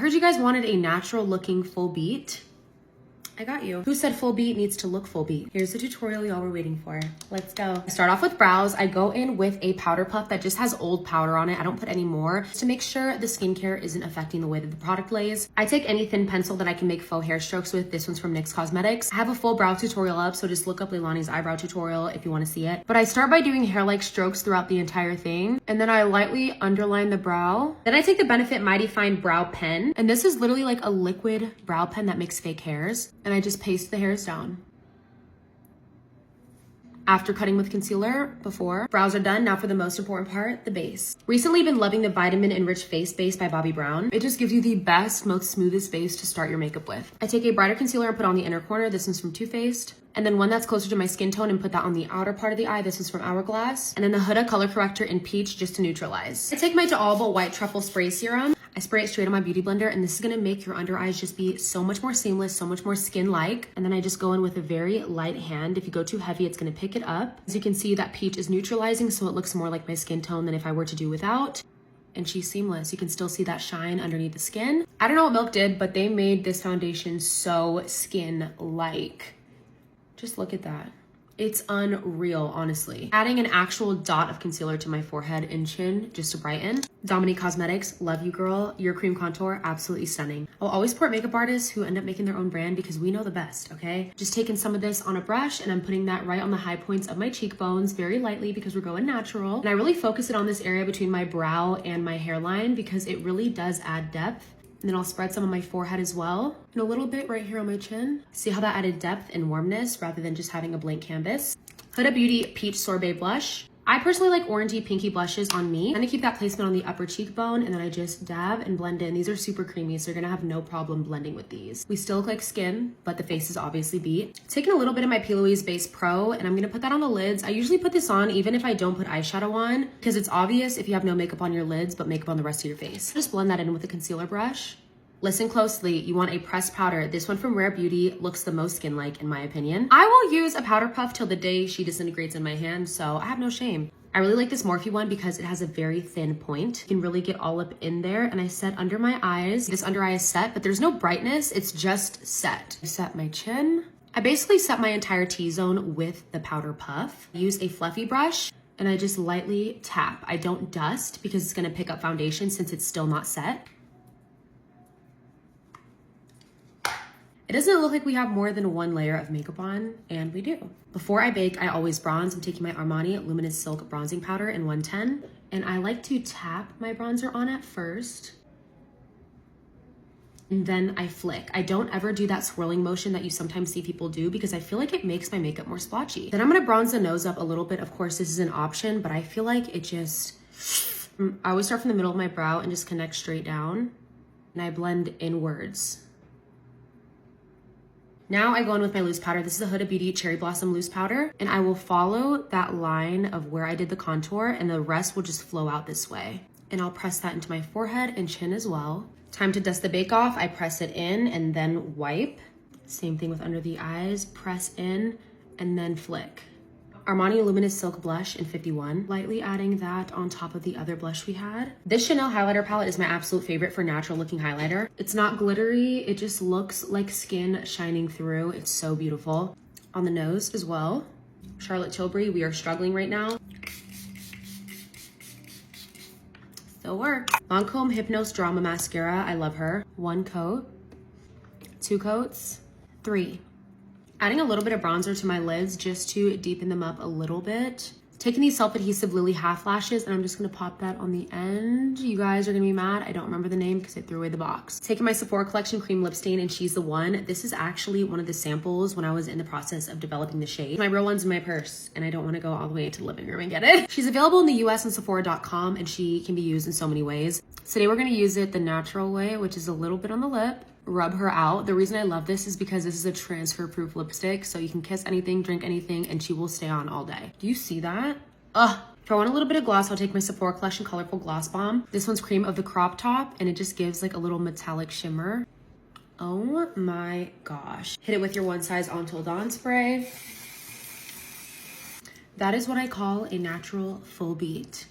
I heard you guys wanted a natural looking full beat. I got you. Who said full beat needs to look full beat? Here's the tutorial y'all were waiting for. Let's go. I start off with brows. I go in with a powder puff that just has old powder on it. I don't put any more to make sure the skincare isn't affecting the way that the product lays. I take any thin pencil that I can make faux hair strokes with. This one's from NYX Cosmetics. I have a full brow tutorial up, so just look up Leilani's eyebrow tutorial if you want to see it. But I start by doing hair-like strokes throughout the entire thing, and then I lightly underline the brow. Then I take the Benefit Mighty Fine Brow Pen, and this is literally like a liquid brow pen that makes fake hairs, and I just paste the hairs down. After cutting with concealer before, brows are done. Now for the most important part, the base. Recently been loving the Vitamin Enriched Face Base by Bobbi Brown. It just gives you the best, most smoothest base to start your makeup with. I take a brighter concealer and put on the inner corner. This one's from Too Faced. And then one that's closer to my skin tone and put that on the outer part of the eye. This is from Hourglass. And then the Huda Color Corrector in Peach just to neutralize. I take my D'Alba White Truffle Spray Serum. I spray it straight on my beauty blender, and this is gonna make your under eyes just be so much more seamless, so much more skin-like. And then I just go in with a very light hand. If you go too heavy, it's gonna pick it up. As you can see, that peach is neutralizing, so it looks more like my skin tone than if I were to do without. And she's seamless. You can still see that shine underneath the skin. I don't know what Milk did, but they made this foundation so skin-like. Just look at that. It's unreal, honestly. Adding an actual dot of concealer to my forehead and chin just to brighten. Dominique Cosmetics, love you girl. Your cream contour, absolutely stunning. I'll always support makeup artists who end up making their own brand because we know the best, okay? Just taking some of this on a brush and I'm putting that right on the high points of my cheekbones very lightly because we're going natural. And I really focus it on this area between my brow and my hairline because it really does add depth. And then I'll spread some on my forehead as well. And a little bit right here on my chin. See how that added depth and warmness rather than just having a blank canvas. Huda Beauty Peach Sorbet Blush. I personally like orangey pinky blushes on me. I'm gonna keep that placement on the upper cheekbone and then I just dab and blend in. These are super creamy, so you're gonna have no problem blending with these. We still look like skin, but the face is obviously beat. Taking a little bit of my P. Louise Base Pro and I'm gonna put that on the lids. I usually put this on even if I don't put eyeshadow on because it's obvious if you have no makeup on your lids, but makeup on the rest of your face. Just blend that in with a concealer brush. Listen closely, you want a pressed powder. This one from Rare Beauty looks the most skin-like in my opinion. I will use a powder puff till the day she disintegrates in my hand, so I have no shame. I really like this Morphe one because it has a very thin point. You can really get all up in there and I set under my eyes. This under eye is set, but there's no brightness, it's just set. I set my chin. I basically set my entire T-zone with the powder puff. I use a fluffy brush and I just lightly tap. I don't dust because it's gonna pick up foundation since it's still not set. It doesn't look like we have more than one layer of makeup on, and we do. Before I bake, I always bronze. I'm taking my Armani Luminous Silk Bronzing Powder in 110, and I like to tap my bronzer on at first, and then I flick. I don't ever do that swirling motion that you sometimes see people do because I feel like it makes my makeup more splotchy. Then I'm gonna bronze the nose up a little bit. Of course, this is an option, but I feel like it just, I always start from the middle of my brow and just connect straight down, and I blend inwards. Now I go in with my loose powder. This is a Huda Beauty Cherry Blossom Loose Powder, and I will follow that line of where I did the contour and the rest will just flow out this way. And I'll press that into my forehead and chin as well. Time to dust the bake off. I press it in and then wipe. Same thing with under the eyes, press in and then flick. Armani Luminous Silk Blush in 51. Lightly adding that on top of the other blush we had. This Chanel highlighter palette is my absolute favorite for natural looking highlighter. It's not glittery, it just looks like skin shining through. It's so beautiful. On the nose as well. Charlotte Tilbury, we are struggling right now. Still works. Lancome Hypnose Drama Mascara, I love her. 1 coat, 2 coats, 3. Adding a little bit of bronzer to my lids just to deepen them up a little bit. Taking these self-adhesive Lily half lashes and I'm just gonna pop that on the end. You guys are gonna be mad. I don't remember the name because I threw away the box. Taking my Sephora Collection Cream Lip Stain and She's the One. This is actually one of the samples when I was in the process of developing the shade. My real one's in my purse and I don't wanna go all the way into the living room and get it. She's available in the US on Sephora.com and she can be used in so many ways. Today we're gonna use it the natural way, which is a little bit on the lip. Rub her out. The reason I love this is because this is a transfer proof lipstick, so you can kiss anything, drink anything, and she will stay on all day. Do you see that? Ugh. If I want a little bit of gloss, I'll take my Sephora Collection Colorful Gloss Bomb. This one's Cream of the Crop Top, and it just gives like a little metallic shimmer. Oh my gosh. Hit it with your One Size Until Dawn spray. That is what I call a natural full beat.